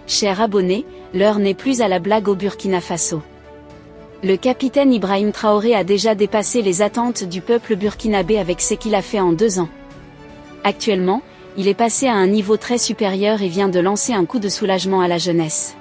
Chers abonnés, l'heure n'est plus à la blague au Burkina Faso. Le capitaine Ibrahim Traoré a déjà dépassé les attentes du peuple burkinabé avec ce qu'il a fait en 2 ans. Actuellement, il est passé à un niveau très supérieur et vient de lancer un coup de soulagement à la jeunesse.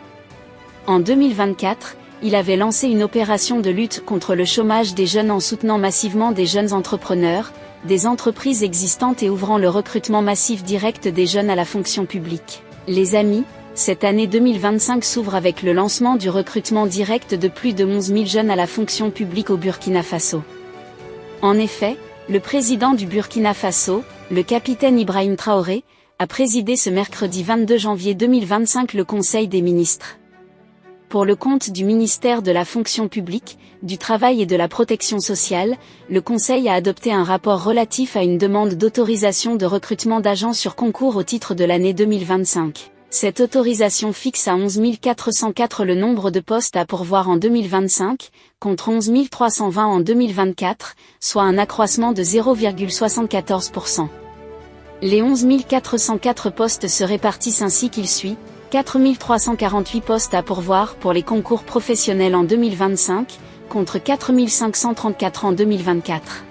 En 2024, il avait lancé une opération de lutte contre le chômage des jeunes en soutenant massivement des jeunes entrepreneurs, des entreprises existantes et ouvrant le recrutement massif direct des jeunes à la fonction publique. Les amis, cette année 2025 s'ouvre avec le lancement du recrutement direct de plus de 11 000 jeunes à la fonction publique au Burkina Faso. En effet, le président du Burkina Faso, le capitaine Ibrahim Traoré, a présidé ce mercredi 22 janvier 2025 le Conseil des ministres. Pour le compte du ministère de la Fonction publique, du Travail et de la Protection sociale, le Conseil a adopté un rapport relatif à une demande d'autorisation de recrutement d'agents sur concours au titre de l'année 2025. Cette autorisation fixe à 11 404 le nombre de postes à pourvoir en 2025, contre 11 320 en 2024, soit un accroissement de 0,74%. Les 11 404 postes se répartissent ainsi qu'il suit: 4 348 postes à pourvoir pour les concours professionnels en 2025, contre 4 534 en 2024.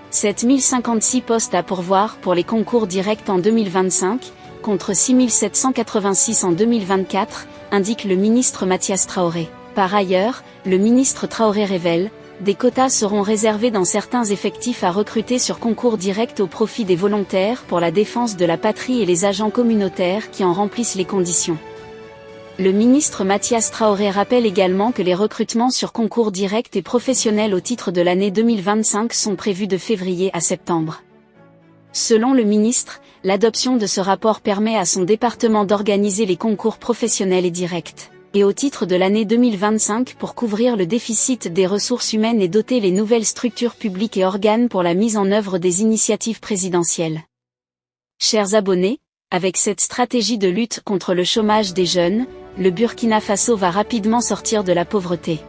7 056 postes à pourvoir pour les concours directs en 2025, contre 6 786 en 2024, indique le ministre Mathias Traoré. Par ailleurs, le ministre Traoré révèle: des quotas seront réservés dans certains effectifs à recruter sur concours direct au profit des volontaires pour la défense de la patrie et les agents communautaires qui en remplissent les conditions. Le ministre Mathias Traoré rappelle également que les recrutements sur concours direct et professionnels au titre de l'année 2025 sont prévus de février à septembre. Selon le ministre, l'adoption de ce rapport permet à son département d'organiser les concours professionnels et directs, et au titre de l'année 2025 pour couvrir le déficit des ressources humaines et doter les nouvelles structures publiques et organes pour la mise en œuvre des initiatives présidentielles. Chers abonnés, avec cette stratégie de lutte contre le chômage des jeunes, le Burkina Faso va rapidement sortir de la pauvreté.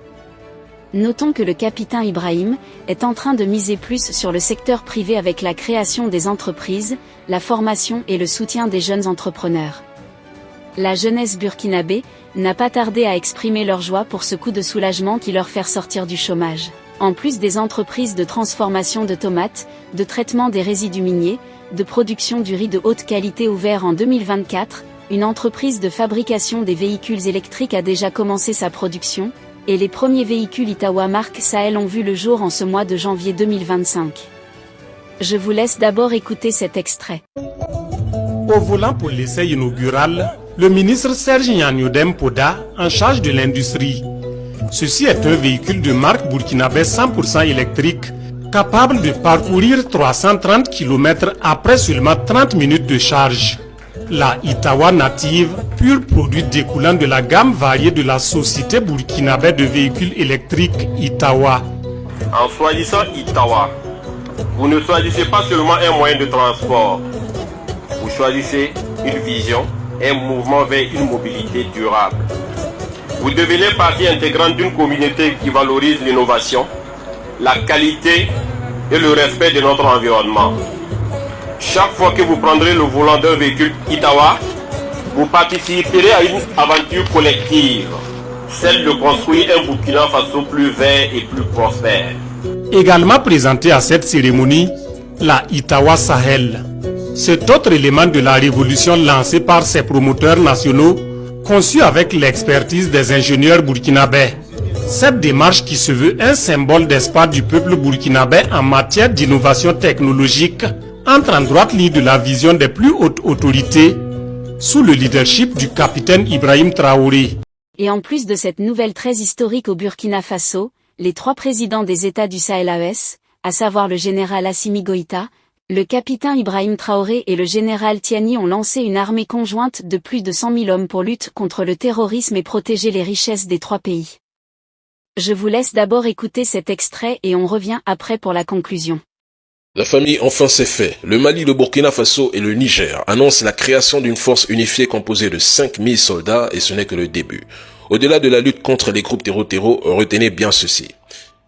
Notons que le capitaine Ibrahim est en train de miser plus sur le secteur privé avec la création des entreprises, la formation et le soutien des jeunes entrepreneurs. La jeunesse burkinabé n'a pas tardé à exprimer leur joie pour ce coup de soulagement qui leur fait sortir du chômage. En plus des entreprises de transformation de tomates, de traitement des résidus miniers, de production du riz de haute qualité ouvert en 2024, une entreprise de fabrication des véhicules électriques a déjà commencé sa production, et les premiers véhicules Itawa marque Sahel ont vu le jour en ce mois de janvier 2025. Je vous laisse d'abord écouter cet extrait. Au volant pour l'essai inaugural, le ministre Serge Gnagnou Poda, en charge de l'industrie. Ceci est un véhicule de marque burkinabé 100% électrique, capable de parcourir 330 km après seulement 30 minutes de charge. La Itawa native, pur produit découlant de la gamme variée de la société burkinabé de véhicules électriques Itawa. En choisissant Itawa, vous ne choisissez pas seulement un moyen de transport, vous choisissez une vision, un mouvement vers une mobilité durable. Vous devenez partie intégrante d'une communauté qui valorise l'innovation, la qualité et le respect de notre environnement. Chaque fois que vous prendrez le volant d'un véhicule Itawa, vous participerez à une aventure collective, celle de construire un Burkina Faso plus vert et plus prospère. Également présenté à cette cérémonie, la Itawa Sahel. Cet autre élément de la révolution lancée par ses promoteurs nationaux, conçu avec l'expertise des ingénieurs burkinabés. Cette démarche qui se veut un symbole d'espoir du peuple burkinabé en matière d'innovation technologique entre en droite ligne de la vision des plus hautes autorités sous le leadership du capitaine Ibrahim Traoré. Et en plus de cette nouvelle très historique au Burkina Faso, les 3 présidents des États du Sahel AES, à savoir le général Assimi Goïta, le capitaine Ibrahim Traoré et le général Tiani ont lancé une armée conjointe de plus de 100 000 hommes pour lutter contre le terrorisme et protéger les richesses des 3 pays. Je vous laisse d'abord écouter cet extrait et on revient après pour la conclusion. La famille, enfin c'est fait. Le Mali, le Burkina Faso et le Niger annoncent la création d'une force unifiée composée de 5000 soldats et ce n'est que le début. Au-delà de la lutte contre les groupes terreau, retenez bien ceci.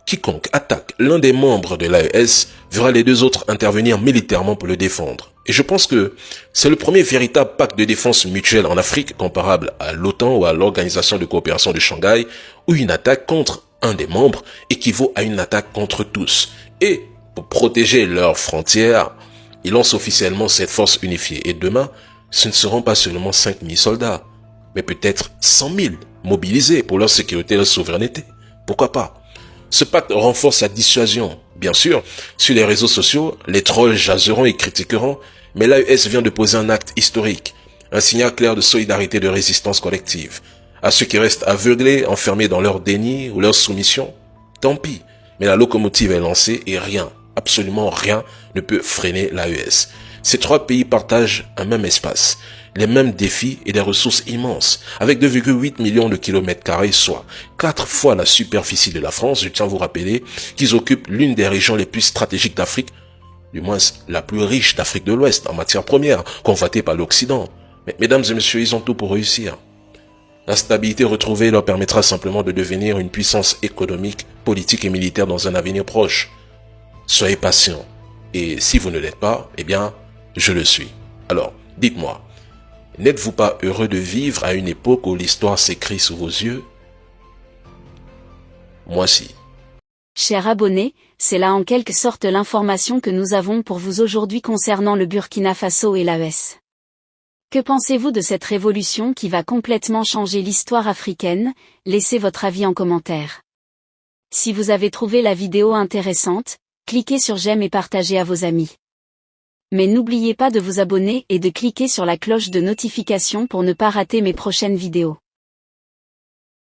Quiconque attaque l'un des membres de l'AES verra les 2 autres intervenir militairement pour le défendre. Et je pense que c'est le premier véritable pacte de défense mutuelle en Afrique comparable à l'OTAN ou à l'Organisation de coopération de Shanghai, où une attaque contre un des membres équivaut à une attaque contre tous. Et pour protéger leurs frontières, ils lancent officiellement cette force unifiée. Et demain, ce ne seront pas seulement 5000 soldats, mais peut-être 100 000 mobilisés pour leur sécurité et leur souveraineté. Pourquoi pas? Ce pacte renforce la dissuasion. Bien sûr, sur les réseaux sociaux, les trolls jaseront et critiqueront, mais l'AES vient de poser un acte historique, un signal clair de solidarité et de résistance collective. À ceux qui restent aveuglés, enfermés dans leur déni ou leur soumission, tant pis, mais la locomotive est lancée et rien, absolument rien, ne peut freiner l'AES. Ces trois pays partagent un même espace, les mêmes défis et des ressources immenses, avec 2,8 millions de kilomètres carrés, soit 4 fois la superficie de la France. Je tiens à vous rappeler qu'ils occupent l'une des régions les plus stratégiques d'Afrique, du moins la plus riche d'Afrique de l'Ouest en matière première, convoitée par l'Occident. Mais mesdames et messieurs, ils ont tout pour réussir. La stabilité retrouvée leur permettra simplement de devenir une puissance économique, politique et militaire dans un avenir proche. Soyez patients. Et si vous ne l'êtes pas, eh bien, je le suis. Alors, dites-moi, n'êtes-vous pas heureux de vivre à une époque où l'histoire s'écrit sous vos yeux? Moi si. Chers abonnés, c'est là en quelque sorte l'information que nous avons pour vous aujourd'hui concernant le Burkina Faso et l'AES. Que pensez-vous de cette révolution qui va complètement changer l'histoire africaine? Laissez votre avis en commentaire. Si vous avez trouvé la vidéo intéressante, cliquez sur j'aime et partagez à vos amis. Mais n'oubliez pas de vous abonner et de cliquer sur la cloche de notification pour ne pas rater mes prochaines vidéos.